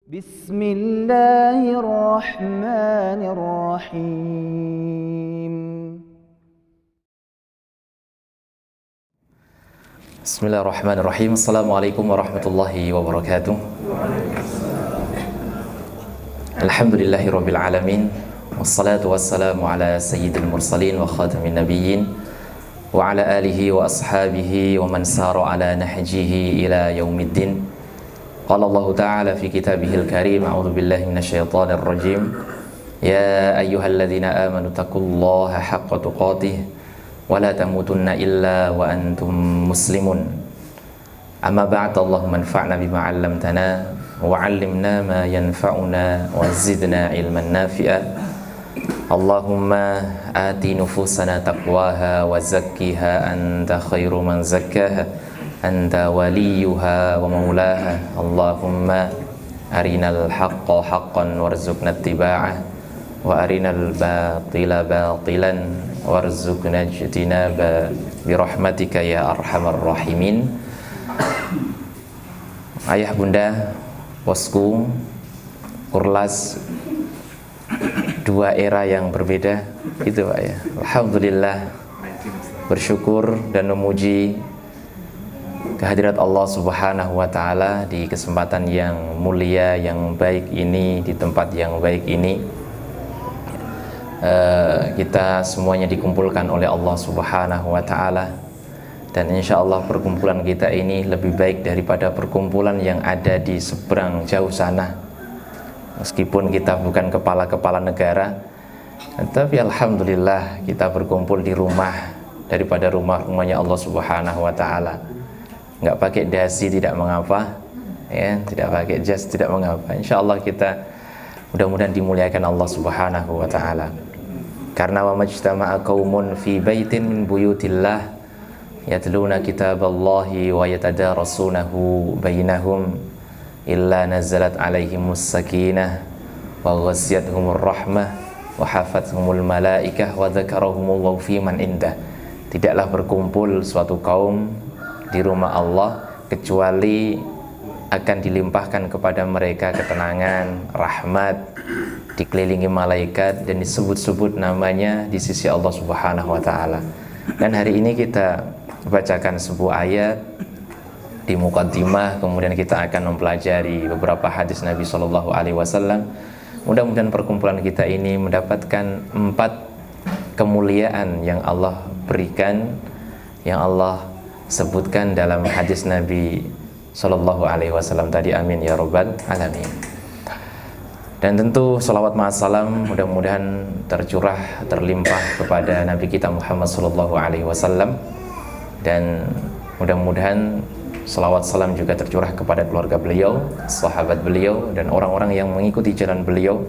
Bismillahirrahmanirrahim. Bismillahirrahmanirrahim. Assalamualaikum warahmatullahi wabarakatuh. Alhamdulillahirabbil alamin. Wassalatu wassalamu ala sayyidil mursalin wa khatamin nabiyyin wa ala alihi wa ashabihi wa man sara ala nahjihi ila yaumiddin. Qala Allah Ta'ala fi kitabihil karim, a'udzu billahi minasyaitonir rajim. Ya ayyuhalladzina amanu taqullaha haqqa tuqatih wa la tamutunna illa wa antum muslimun. Amma ba'd, Allahumma anfa'na bima 'allamtana wa 'allimna ma yanfa'una wa zidna ilman nafi'a. Allahumma ati nufusana taqwaha wa zakkiha anta khairu man zakkaha anta waliyuha wa maulaha. Allahumma arinal haqqa haqqan warzuqna ittiba'ah wa arinal batila batilan warzuqna ijtinaba birahmatika ya arhamar rahimin. Ayah bunda, bosku, Kurlas, dua era yang berbeda itu Pak ya. Alhamdulillah, bersyukur dan memuji kehadirat Allah Subhanahu wa Ta'ala di kesempatan yang mulia, yang baik ini, di tempat yang baik ini. Kita semuanya dikumpulkan oleh Allah Subhanahu wa Ta'ala, dan insya Allah perkumpulan kita ini lebih baik daripada perkumpulan yang ada di seberang jauh sana. Meskipun kita bukan kepala-kepala negara, tapi alhamdulillah kita berkumpul di rumah daripada rumahnya Allah Subhanahu wa Ta'ala. Nggak pakai dasi tidak mengapa, ya, tidak pakai jas tidak mengapa. Insya Allah kita mudah-mudahan dimuliakan Allah Subhanahu wa Ta'ala. Karena wa majtama'a qaumun fi baitin min buyutillah yatluna kitaballahi wa yatadarasunahu bainahum illa nazalat alaihimus sakinah wa ghasyiyatuhumur rahmah wa hafathumul malaikah wa dzakarahumullahu fi man indah. Tidaklah berkumpul suatu kaum di rumah Allah kecuali akan dilimpahkan kepada mereka ketenangan, rahmat, dikelilingi malaikat, dan disebut-sebut namanya di sisi Allah Subhanahu wa Ta'ala. Dan hari ini kita bacakan sebuah ayat di muqaddimah, kemudian kita akan mempelajari beberapa hadis Nabi Shallallahu Alaihi Wasallam. Mudah-mudahan perkumpulan kita ini mendapatkan 4 kemuliaan yang Allah berikan, yang Allah sebutkan dalam hadis Nabi Shallallahu Alaihi Wasallam tadi. Amin ya robbal alamin. Dan tentu salawat ma'assalam mudah-mudahan tercurah, terlimpah kepada Nabi kita Muhammad Shallallahu Alaihi Wasallam, dan mudah-mudahan salawat salam juga tercurah kepada keluarga beliau, sahabat beliau, dan orang-orang yang mengikuti jalan beliau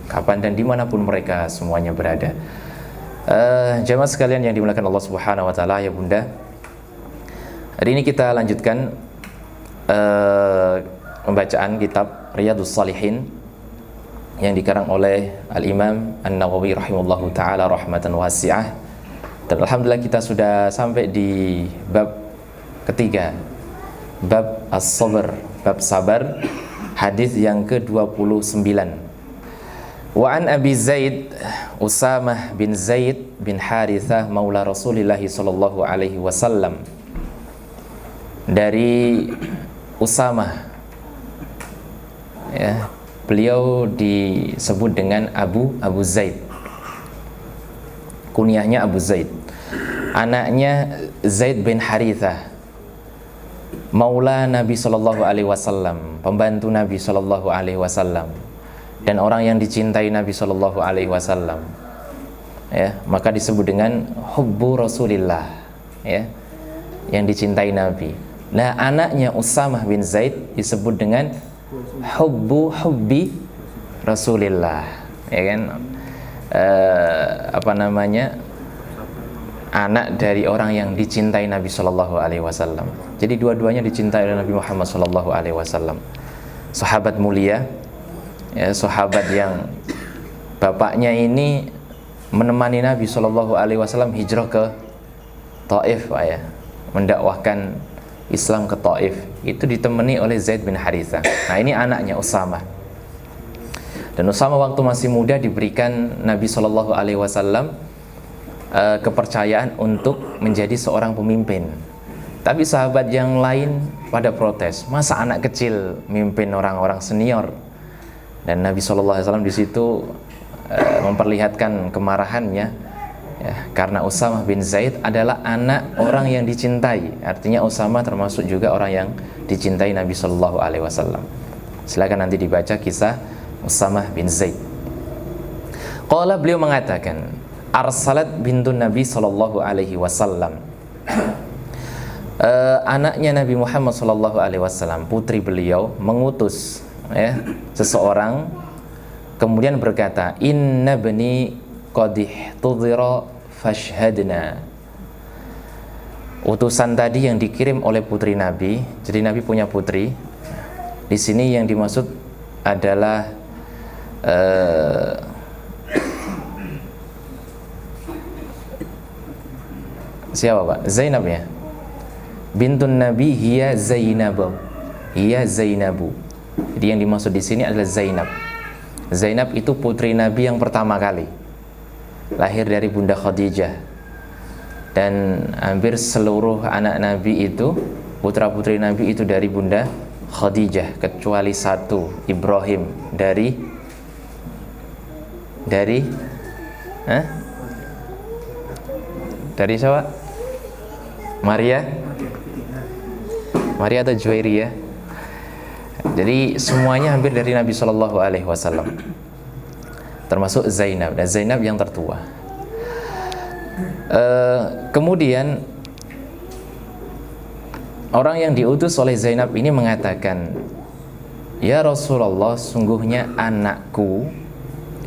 kapan dan dimanapun mereka semuanya berada. Jamaah sekalian yang dimuliakan Allah Subhanahu wa Ta'ala, ya bunda, hari ini kita lanjutkan pembacaan kitab Riyadhus Shalihin yang dikarang oleh Al-Imam An-Nawawi rahimahullahu ta'ala rahmatan wasi'ah. Dan alhamdulillah kita sudah sampai di bab ketiga, bab as-sabr, bab sabar, hadis yang ke-29. Wa an Abi Zaid Usamah bin Zaid bin Harithah maula Rasulillah sallallahu alaihi wasallam. Dari Usamah, ya, beliau disebut dengan Abu Zaid, kunyahnya Abu Zaid, anaknya Zaid bin Harithah, maula Nabi Shallallahu Alaihi Wasallam, pembantu Nabi Shallallahu Alaihi Wasallam, dan orang yang dicintai Nabi Shallallahu Alaihi Wasallam, ya, maka disebut dengan hubbu Rasulillah, ya, yang dicintai Nabi. Nah, anaknya Usamah bin Zaid disebut dengan hubbi Rasulillah, ya kan, anak dari orang yang dicintai Nabi Shallallahu Alaihi Wasallam. Jadi dua-duanya dicintai oleh Nabi Muhammad Shallallahu Alaihi Wasallam. Sahabat mulia, ya, sahabat yang bapaknya ini menemani Nabi Shallallahu Alaihi Wasallam hijrah ke Taif, ya, mendakwahkan Islam ke Taif. Itu ditemani oleh Zaid bin Harithah. Nah, ini anaknya Usamah. Dan Usama waktu masih muda diberikan Nabi Shallallahu Alaihi Wasallam kepercayaan untuk menjadi seorang pemimpin. Tapi sahabat yang lain pada protes, masa anak kecil mimpin orang-orang senior? Dan Nabi Shallallahu Alaihi Wasallam di situ memperlihatkan kemarahannya, ya, karena Usamah bin Zaid adalah anak orang yang dicintai. Artinya Usamah termasuk juga orang yang dicintai Nabi Shallallahu Alaihi Wasallam. Silakan nanti dibaca kisah Usamah bin Zaid. Qala, beliau mengatakan, arsalat bintun Nabi Sallallahu Alaihi Wasallam, anaknya Nabi Muhammad Sallallahu Alaihi Wasallam, putri beliau, mengutus, ya, seseorang, kemudian berkata, inna bani qadih tudhira fashhadna. Utusan tadi yang dikirim oleh putri Nabi. Jadi Nabi punya putri. Di sini yang dimaksud adalah siapa Pak? Zainab, ya. Bintun Nabi hiya Zainabu. Hiya Zainabu. Jadi yang dimaksud di sini adalah Zainab. Zainab itu putri Nabi yang pertama kali. Lahir dari Bunda Khadijah. Dan hampir seluruh anak Nabi itu, putra-putri Nabi itu dari Bunda Khadijah, kecuali satu, Ibrahim, dari siapa? Maria atau Juwairiyah. Jadi semuanya hampir dari Nabi Shallallahu Alaihi Wasallam, termasuk Zainab. Dan Zainab yang tertua. Kemudian orang yang diutus oleh Zainab ini mengatakan, ya Rasulullah, sungguhnya anakku,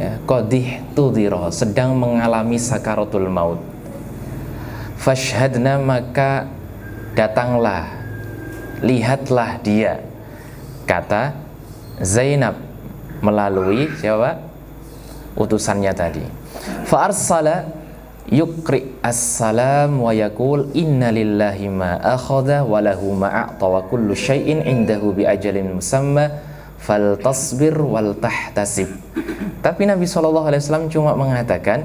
ya, qadih tudhira, sedang mengalami sakaratul maut. Fashhadna, maka datanglah, lihatlah dia, kata Zainab melalui siapa? Utusannya tadi. Fa arsala yuqri as-salam wa yaqul inna lillahi ma akhadha wa lahu ma a'ta wa kullu syai'in indahu bi ajalin musamma faltasbir wal tahtasib. Tapi Nabi SAW cuma mengatakan,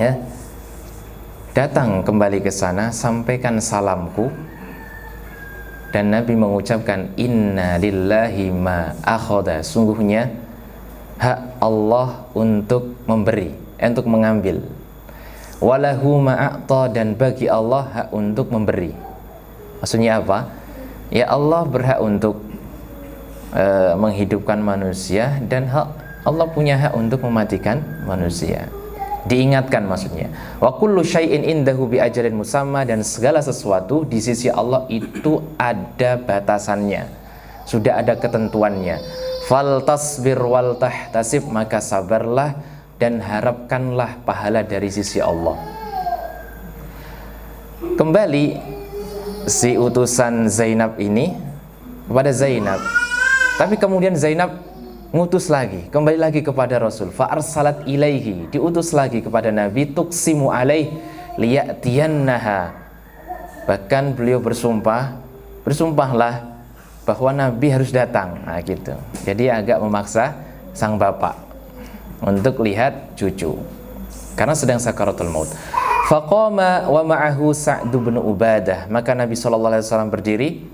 ya, datang kembali ke sana, sampaikan salamku. Dan Nabi mengucapkan inna lillahi ma akhadha, sungguhnya hak Allah untuk memberi, untuk mengambil. Walahu ma'a'ta, dan bagi Allah hak untuk memberi. Maksudnya apa? Ya, Allah berhak untuk menghidupkan manusia, dan Allah punya hak untuk mematikan manusia. Diingatkan maksudnya. Wa kullu syai'in indahu bi ajalin musamma, dan segala sesuatu di sisi Allah itu ada batasannya, sudah ada ketentuannya. Fal tasbir wal tahtasib, maka sabarlah dan harapkanlah pahala dari sisi Allah. Kembali si utusan Zainab ini kepada Zainab, tapi kemudian Zainab ngutus lagi, kembali lagi kepada Rasul. Fa arsalat ilaihi, diutus lagi kepada Nabi, tuqsimu alaih liya'tiyannaha. Bahkan beliau bersumpahlah bahwa Nabi harus datang. Nah gitu. Jadi agak memaksa sang bapak untuk lihat cucu, karena sedang sakaratul maut. Faqama wa ma'ahu Sa'd bin Ubadah, maka Nabi SAW berdiri,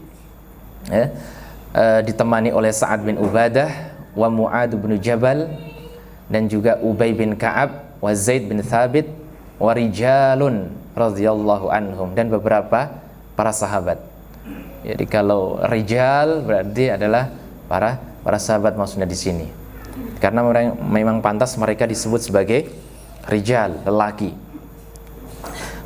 ya, ditemani oleh Sa'ad bin Ubadah, wa Mu'ad bin Jabal, dan juga Ubay bin Ka'ab, wa Zaid bin Thabit, wa rijalun radhiyallahu anhum, dan beberapa para sahabat. Jadi kalau rijal berarti adalah para sahabat maksudnya di sini. Karena memang pantas mereka disebut sebagai rijal, lelaki.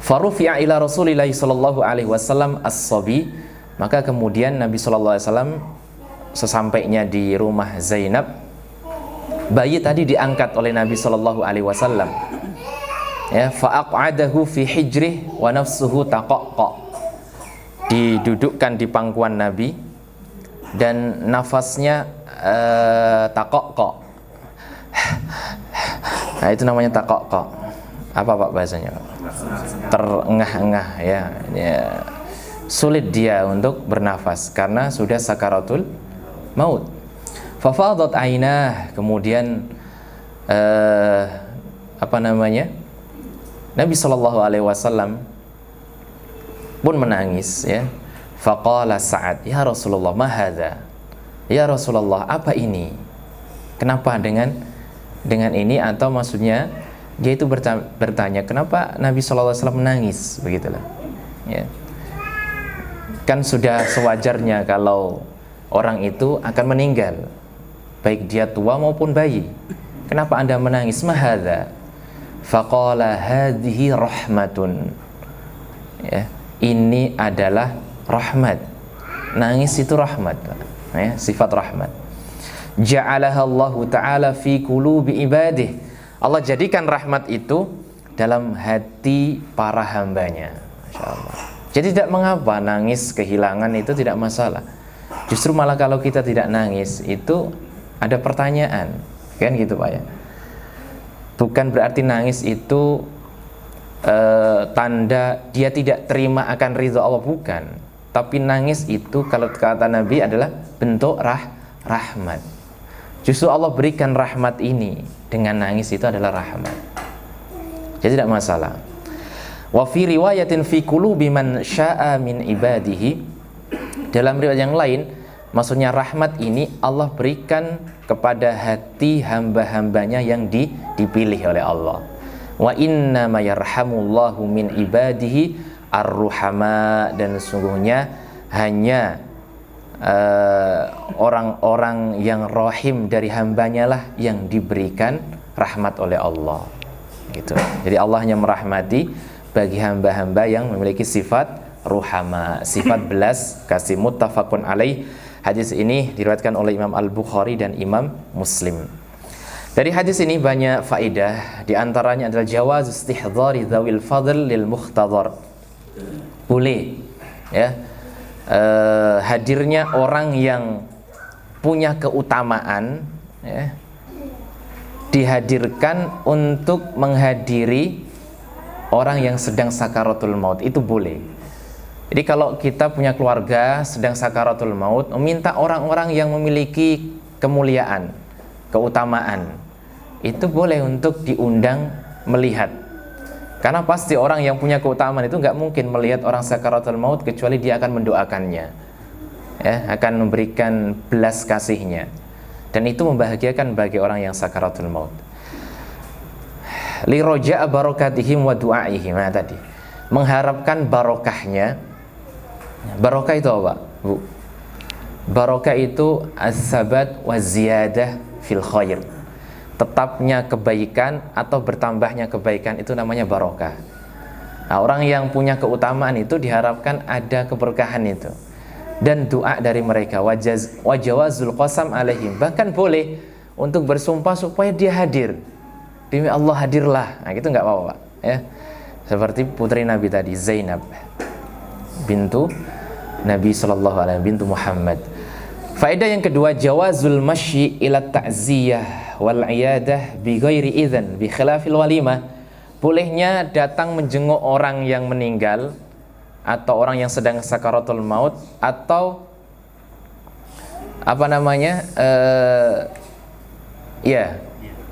Farufi'a ila Rasulillah sallallahu alaihi wasallam as-sabi, maka kemudian Nabi sallallahu alaihi wasallam sesampainya di rumah Zainab, bayi tadi diangkat oleh Nabi sallallahu alaihi wasallam. Ya, fa'aq'adahu fi hijrih wa nafsuhu taqaqqa. Didudukkan di pangkuan Nabi dan nafasnya taqaqqa. Nah, itu namanya taqaqqa. Apa Pak bahasanya, Pak? Terengah-engah, ya. Sulit dia untuk bernafas karena sudah sakaratul maut. Fafadat ainah, kemudian Nabi sallallahu alaihi wasallam pun menangis ya. Faqala Sa'ad, ya Rasulullah, ma hadza? Ya Rasulullah, apa ini? Kenapa dengan ini? Atau maksudnya dia itu bertanya, kenapa Nabi sallallahu alaihi wasallam menangis, begitulah. Ya. Kan sudah sewajarnya kalau orang itu akan meninggal, baik dia tua maupun bayi. Kenapa Anda menangis? Ma hadza? Faqala hadhihi rahmatun. Ya, ini adalah rahmat. Nangis itu rahmat, ya, sifat rahmat. Ja'alaha Allah Ta'ala fi qulubi ibadih. Allah jadikan rahmat itu dalam hati para hambanya. Masya Allah. Jadi tidak mengapa nangis kehilangan itu tidak masalah. Justru malah kalau kita tidak nangis itu ada pertanyaan, kan gitu Pak ya. Bukan berarti nangis itu tanda dia tidak terima akan ridha Allah, bukan. Tapi nangis itu kalau kata Nabi adalah bentuk rahmat. Justru Allah berikan rahmat ini, dengan nangis itu adalah rahmat. Jadi tidak masalah. Wa fi riwayatin fi qulubi man syaa min ibadihi. Dalam riwayat yang lain, maksudnya rahmat ini Allah berikan kepada hati hamba-hambanya yang dipilih oleh Allah. Wa inna ma yarhamullahu min ibadihi ar-ruhama, dan sesungguhnya hanya orang-orang yang rahim dari hambanya lah yang diberikan rahmat oleh Allah, gitu. Jadi Allah hanya merahmati bagi hamba-hamba yang memiliki sifat ruhama, sifat belas kasih. Muttafaqun alaih. Hadis ini diriwayatkan oleh Imam Al-Bukhari dan Imam Muslim. Dari hadis ini banyak faedah. Di antaranya adalah jawaz istihdhari dzawil fadl lil muhtadhar. Boleh ya, hadirnya orang yang punya keutamaan ya, dihadirkan untuk menghadiri orang yang sedang sakaratul maut, itu boleh. Jadi kalau kita punya keluarga sedang sakaratul maut, meminta orang-orang yang memiliki kemuliaan, keutamaan, itu boleh untuk diundang melihat. Karena pasti orang yang punya keutamaan itu nggak mungkin melihat orang sakaratul maut kecuali dia akan mendoakannya, ya, akan memberikan belas kasihnya, dan itu membahagiakan bagi orang yang sakaratul maut. Li roja'a barakatihim wa du'aihim, nah, tadi mengharapkan barokahnya. Barokah itu apa, Bu? Barokah itu as-sabat wa ziyadah fil khair. Tetapnya kebaikan atau bertambahnya kebaikan, itu namanya barokah. Nah, orang yang punya keutamaan itu diharapkan ada keberkahan itu. Dan doa dari mereka, wajawazul qasam alaihim, bahkan boleh untuk bersumpah supaya dia hadir. Demi Allah hadirlah. Nah, gitu nggak apa-apa, Pak, ya. Seperti putri Nabi tadi, Zainab bintu Nabi sallallahu alaihi wasallam, bintu Muhammad. Faedah yang kedua, jawazul masyi ila ta'ziyah wal iyadah bi ghairi idzan bi khilafil walimah. Bolehnya datang menjenguk orang yang meninggal atau orang yang sedang sakaratul maut, atau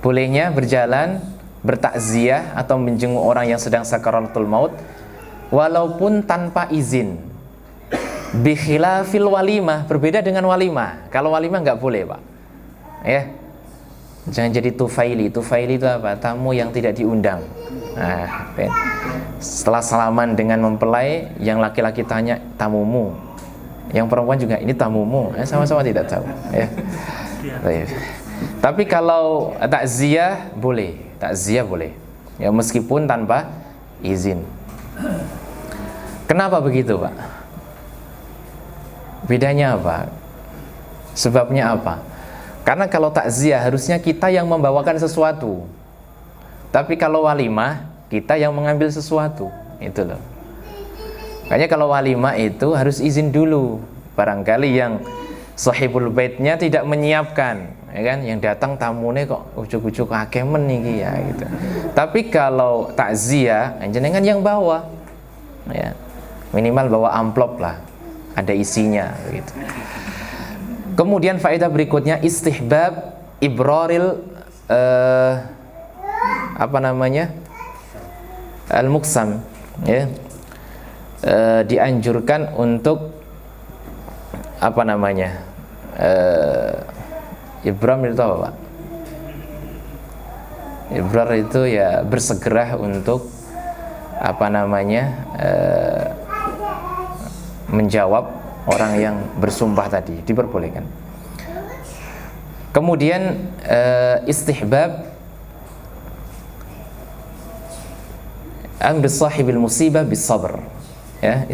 bolehnya berjalan bertakziah atau menjenguk orang yang sedang sakaratul maut walaupun tanpa izin. Bi khilafil walimah, berbeda dengan walimah. Kalau walimah nggak boleh, Pak, ya. Jangan jadi tufaili. Tufaili itu apa? Tamu yang tidak diundang. Nah, setelah salaman dengan mempelai, yang laki-laki tanya, tamumu. Yang perempuan juga, ini tamumu. Sama-sama tidak tahu, ya. Tapi kalau takziah boleh. Takziah boleh, ya, meskipun tanpa izin. Kenapa begitu, Pak? Bedanya apa? Sebabnya apa? Karena kalau takziah harusnya kita yang membawakan sesuatu, tapi kalau walimah kita yang mengambil sesuatu, itu loh. Makanya kalau walimah itu harus izin dulu. Barangkali yang sahibul baitnya tidak menyiapkan, ya kan? Yang datang tamunya kok ujuk-ujuk hakemen nih ya, gitu. Tapi kalau takziah, jenengan yang bawa, ya, minimal bawa amplop lah, ada isinya, gitu. Kemudian faedah berikutnya istihbab ibraril al-muqsam, ya. Dianjurkan untuk ibram itu apa, Pak? Ibrar itu ya bersegera untuk menjawab orang yang bersumpah tadi, diperbolehkan. Kemudian istihbab amr sahibil musibah bis sabr, ya.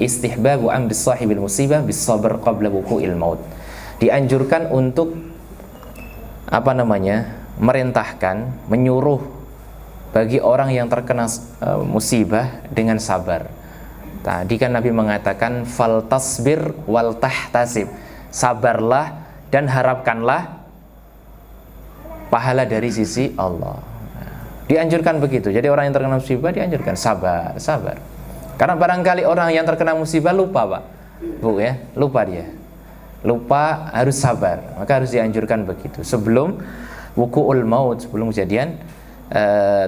Istihbab amr sahibil musibah bis sabr qabla wuqu'il maut. Dianjurkan untuk merintahkan, menyuruh bagi orang yang terkena musibah dengan sabar. Tadi kan Nabi mengatakan fal tasbir wal tahtasib, sabarlah dan harapkanlah pahala dari sisi Allah. Dianjurkan begitu. Jadi orang yang terkena musibah dianjurkan sabar. Karena barangkali orang yang terkena musibah lupa, Pak, Bu, ya, lupa dia. Lupa, harus sabar. Maka harus dianjurkan begitu sebelum wuqu'ul maut, sebelum kejadian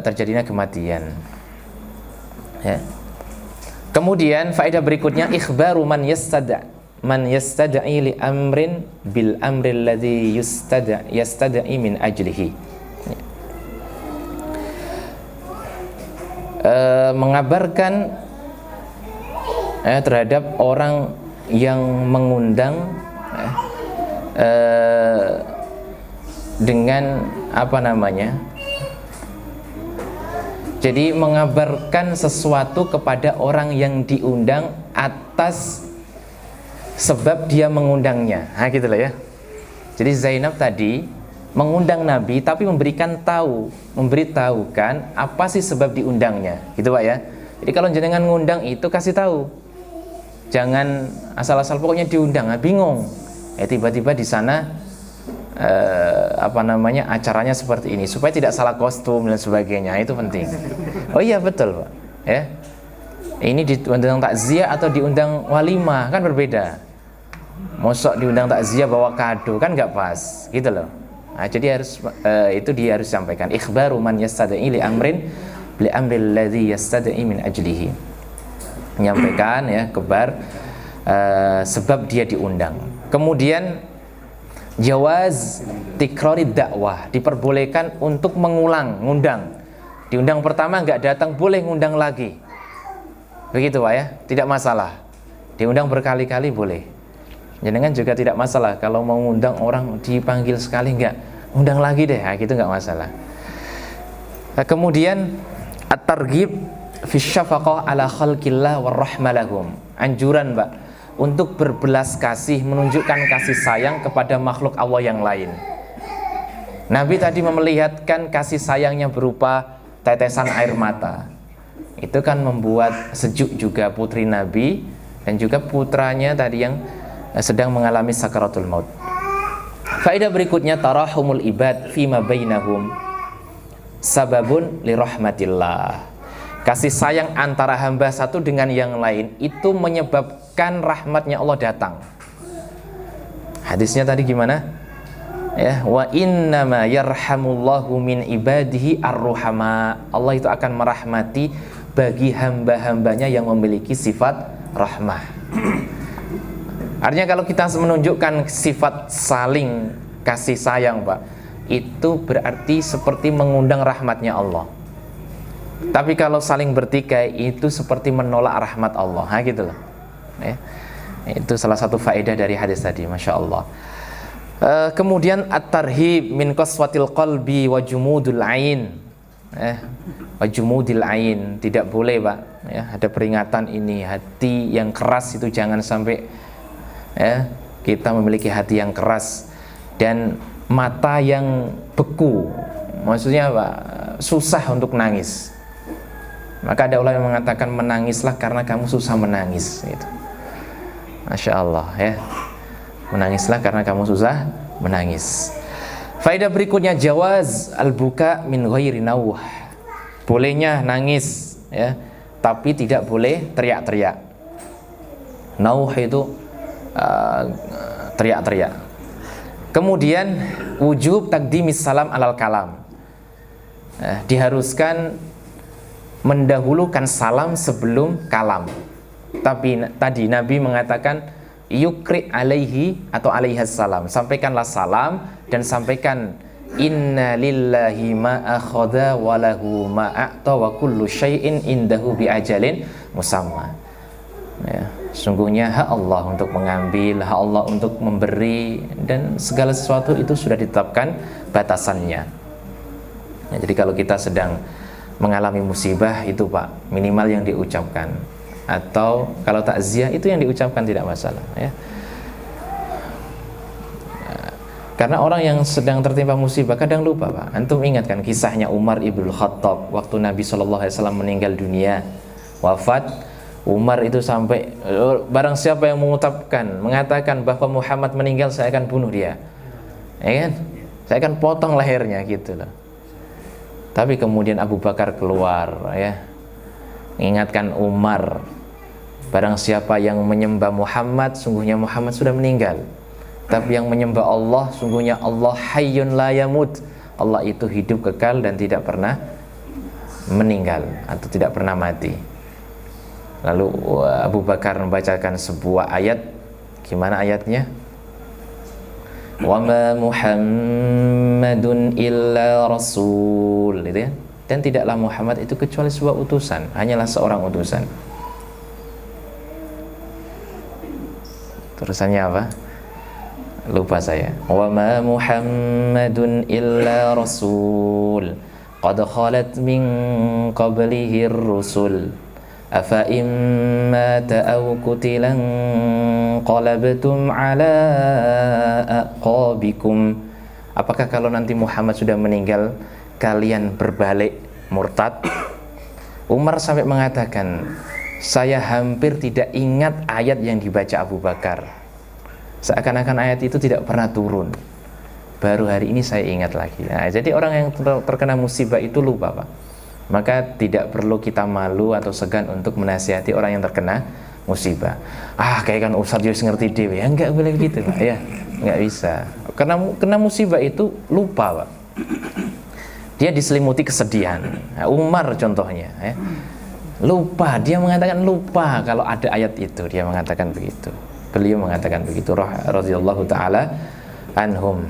terjadinya kematian. Ya. Kemudian faedah berikutnya ikhbaru man yastada'i li amrin bil amri alladhi yastada'i min ajlihi. Mengabarkan terhadap orang yang mengundang dengan jadi mengabarkan sesuatu kepada orang yang diundang atas sebab dia mengundangnya. Gitu lah, ya. Jadi Zainab tadi mengundang Nabi tapi memberitahukan apa sih sebab diundangnya. Gitu, Pak, ya. Jadi kalau jenengan ngundang itu kasih tahu. Jangan asal-asal pokoknya diundang, bingung. Tiba-tiba di sana acaranya seperti ini supaya tidak salah kostum dan sebagainya, itu penting. Oh iya, betul, Pak, ya. Ini diundang takziah atau diundang walimah kan berbeda. Mosok diundang takziah bawa kado kan nggak pas, gitu loh. Jadi itu dia harus sampaikan ikhbaru man yastada'i li amrin li amril ladzi yastada'i min ajlihi. Menyampaikan, ya, kabar sebab dia diundang. Kemudian jawaz tikrarid dakwah, diperbolehkan untuk ngundang. Diundang pertama nggak datang, boleh ngundang lagi. Begitu, Pak, ya, tidak masalah. Diundang berkali-kali boleh. Jangan juga tidak masalah kalau mau ngundang orang dipanggil sekali nggak, undang lagi deh, gitu nggak masalah. Kemudian at-targhib fi syafaqah ala khalqillah warahmalahum. Anjuran, Pak, untuk berbelas kasih, menunjukkan kasih sayang kepada makhluk Allah yang lain. Nabi tadi memperlihatkan kasih sayangnya berupa tetesan air mata. Itu kan membuat sejuk juga putri Nabi dan juga putranya tadi yang sedang mengalami sakaratul maut. Faedah berikutnya tarahumul ibad fima bainahum sababun lirahmatillah. Kasih sayang antara hamba satu dengan yang lain itu menyebabkan rahmatnya Allah datang. Hadisnya tadi gimana? Ya, wa innama yarhamullahu min ibadihi ar-ruhama. Allah itu akan merahmati bagi hamba-hambanya yang memiliki sifat rahmah. Artinya kalau kita menunjukkan sifat saling kasih sayang, Pak, itu berarti seperti mengundang rahmatnya Allah. Tapi kalau saling bertikai itu seperti menolak rahmat Allah, gitu loh. Ya. Itu salah satu faedah dari hadis tadi, masya Allah. Kemudian at-tarhib min qaswatil qalbi wa jumudul ain. Wa jumudil ain, tidak boleh, Pak, ya, ada peringatan ini, hati yang keras itu jangan sampai, ya, kita memiliki hati yang keras dan mata yang beku. Maksudnya, Pak, susah untuk nangis. Maka ada ulama yang mengatakan menangislah karena kamu susah menangis, gitu. Masya Allah, ya. Menangislah karena kamu susah menangis. Faedah berikutnya jawaz al-buka min ghairi nawh. Bolehnya nangis, ya, tapi tidak boleh teriak-teriak. Nauh itu teriak-teriak. Kemudian wujub takdimis salam alal kalam. Diharuskan mendahulukan salam sebelum kalam. Tapi tadi Nabi mengatakan yukri alaihi atau alaihas salam, sampaikanlah salam dan sampaikan inna lillahi ma akhadha wa lahu ma a'ta wa kullu syai'in indahu bi ajalin musamma. Ya, sungguhnya hak Allah untuk mengambil, hak Allah untuk memberi, dan segala sesuatu itu sudah ditetapkan batasannya. Ya, jadi kalau kita sedang mengalami musibah itu Pak, minimal yang diucapkan, atau kalau takziah itu yang diucapkan tidak masalah ya. Karena orang yang sedang tertimpa musibah kadang lupa Pak. Antum ingatkan kisahnya Umar ibn Khattab waktu Nabi SAW meninggal dunia, wafat. Umar itu sampai barang siapa yang mengatakan bahwa Muhammad meninggal, saya akan bunuh dia, ya kan? Saya akan potong lehernya gitu loh. Tapi kemudian Abu Bakar keluar ya, mengingatkan Umar, barang siapa yang menyembah Muhammad, sungguhnya Muhammad sudah meninggal. Tapi yang menyembah Allah, sungguhnya Allah hayyun la yamut. Allah itu hidup kekal dan tidak pernah meninggal atau tidak pernah mati. Lalu Abu Bakar membacakan sebuah ayat. Gimana ayatnya? Wa ma Muhammadun illa rasul, gitu ya. Dan tidaklah Muhammad itu kecuali sebuah utusan, hanyalah seorang utusan. Terusannya apa? Lupa saya. Wa ma Muhammadun illa rasul qad khalat min qablihi ar-rusul afa imma ta'aw qutilan qalabtum ala aqabikum. Apakah kalau nanti Muhammad sudah meninggal kalian berbalik murtad? Umar sampai mengatakan, saya hampir tidak ingat ayat yang dibaca Abu Bakar, seakan-akan ayat itu tidak pernah turun. Baru hari ini saya ingat lagi. Nah, jadi orang yang terkena musibah itu lupa Pak. Maka tidak perlu kita malu atau segan untuk menasihati orang yang terkena musibah. Kayak kan Ustadz Yus ngerti dewe. Ya enggak boleh begitu Pak ya. Enggak bisa. Karena kena musibah itu lupa Pak. Dia diselimuti kesedihan. Nah, Umar contohnya ya. Lupa, dia mengatakan lupa kalau ada ayat itu, dia mengatakan begitu. Beliau mengatakan begitu radhiyallahu taala anhum.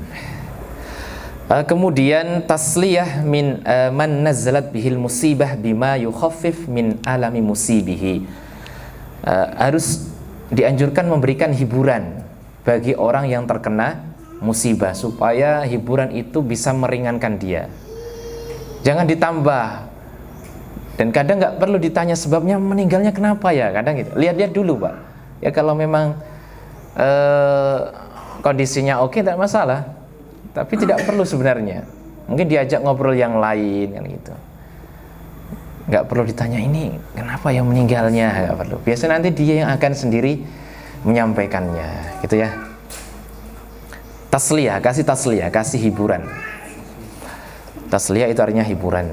Kemudian tasliyah min man nazalat bihil musibah bima yukhaffif min alami musibihi. Harus dianjurkan memberikan hiburan bagi orang yang terkena musibah supaya hiburan itu bisa meringankan dia. Jangan ditambah. Dan kadang nggak perlu ditanya sebabnya meninggalnya kenapa ya, kadang gitu. Lihat-lihat dulu Pak. Ya kalau memang kondisinya oke, tidak masalah. Tapi tidak perlu sebenarnya. Mungkin diajak ngobrol yang lain kan gitu. Nggak perlu ditanya ini kenapa yang meninggalnya, nggak perlu. Biasanya nanti dia yang akan sendiri menyampaikannya, gitu ya. Tasliyah, kasih hiburan. Tasliyah itu artinya hiburan.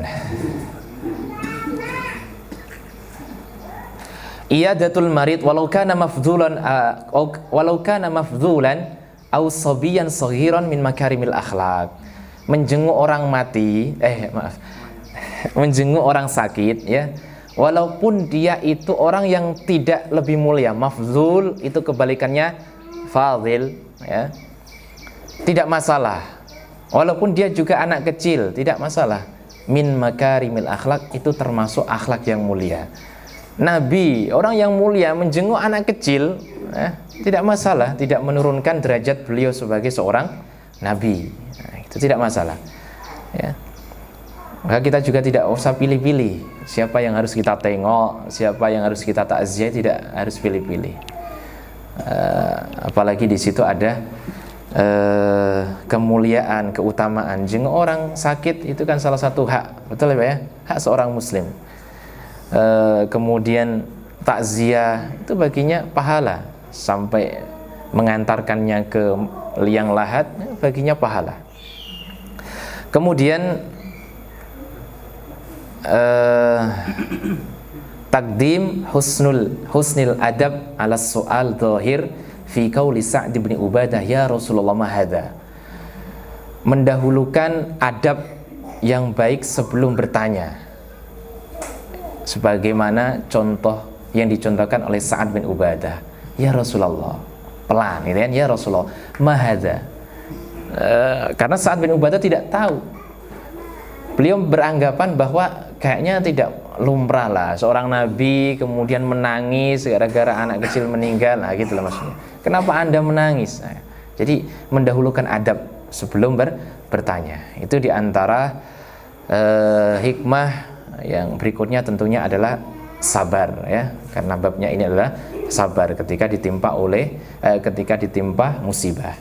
Iyadatul marid walau kana mafdhulan aw sabiyan saghiran min makarimil akhlaq. Menjenguk orang mati, menjenguk orang sakit ya, walaupun dia itu orang yang tidak lebih mulia. Mafdhul itu kebalikannya fadhil ya. Tidak masalah. Walaupun dia juga anak kecil, tidak masalah. Min makarimil akhlaq itu termasuk akhlak yang mulia. Nabi, orang yang mulia menjenguk anak kecil, tidak masalah, tidak menurunkan derajat beliau sebagai seorang nabi. Itu tidak masalah. Ya. Maka kita juga tidak usah pilih-pilih siapa yang harus kita tengok, siapa yang harus kita takziah, tidak harus pilih-pilih. Apalagi di situ ada kemuliaan, keutamaan. Jenguk orang sakit itu kan salah satu hak, betul ya Pak ya? Hak seorang muslim. Kemudian takziah itu baginya pahala, sampai mengantarkannya ke liang lahat baginya pahala. Kemudian takdim husnil adab ala soal zahir fi qauli Sa'd bin Ubadah ya Rasulullah ma hadza. mendahulukan adab yang baik sebelum bertanya, sebagaimana contoh yang dicontohkan oleh Sa'ad bin Ubadah. Ya Rasulullah, pelan gitu kan, ya Rasulullah, mahadza. Karena Sa'ad bin Ubadah tidak tahu. Beliau beranggapan bahwa kayaknya tidak lumrah lah seorang nabi kemudian menangis gara-gara anak kecil meninggal, nah gitu lah maksudnya. Kenapa Anda menangis? Nah, jadi mendahulukan adab sebelum bertanya. Itu diantara hikmah yang berikutnya tentunya adalah sabar ya, karena babnya ini adalah sabar ketika ditimpa musibah.